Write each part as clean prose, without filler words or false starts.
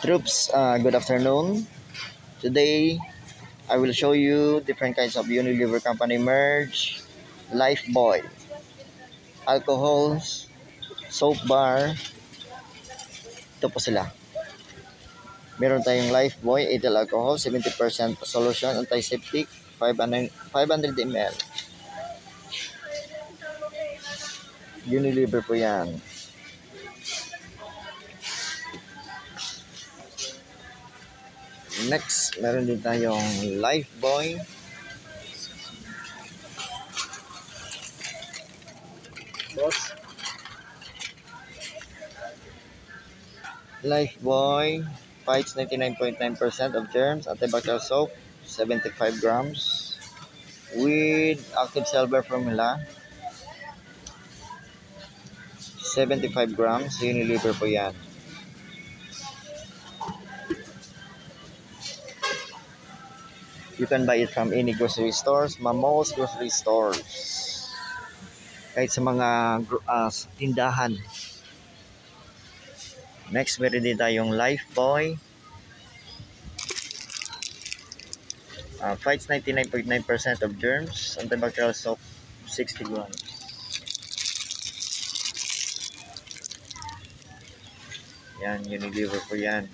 Troops, good afternoon. Today, I will show you different kinds of Unilever Company merge, Lifebuoy, alcohols, soap bar. Ito po sila. Meron tayong Lifebuoy, ethyl alcohol, 70% solution, antiseptic, 500 ml. Unilever po yan. Next, meron din tayong Lifebuoy. Lifebuoy fights 99.9% of germs, antibacterial soap, 75 grams, with active silver formula, 75 grams, Unilever po yan. You can buy it from any grocery stores, most grocery stores. Kahit sa mga tindahan. Next, meron din tayong Lifebuoy. Fights 99.9% of germs, antibacterial soap, 60 grams. Yan, Unilever po yan.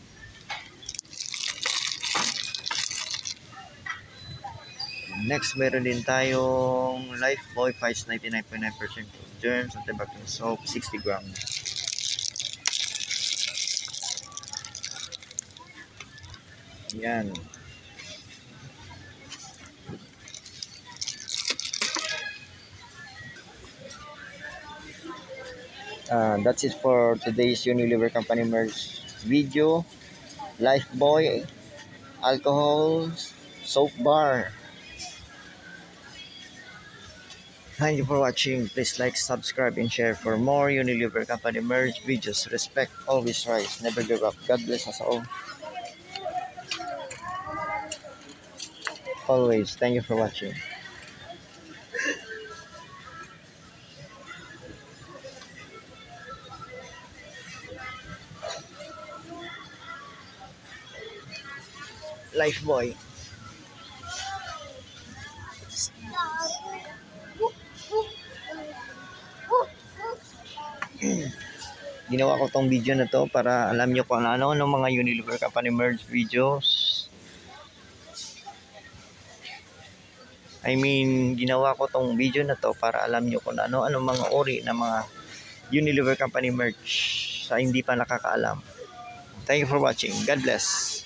Next, meron din tayong Lifebuoy fights 99.9% of germs, antibacterial soap, 60 grams. Yan. That's it for today's Unilever Company merge video. Lifebuoy, alcohol, soap bar. Thank you for watching. Please like, subscribe, and share for more Unilever Company merge videos. Respect, always rise, never give up. God bless us all. Always. Thank you for watching. Lifebuoy. Ginawa ko tong video na to para alam nyo kung ano mga Unilever Company merge videos. Ginawa ko tong video na to para alam nyo kung ano mga uri ng mga Unilever Company merge sa hindi pa nakakaalam. Thank you for watching. God bless.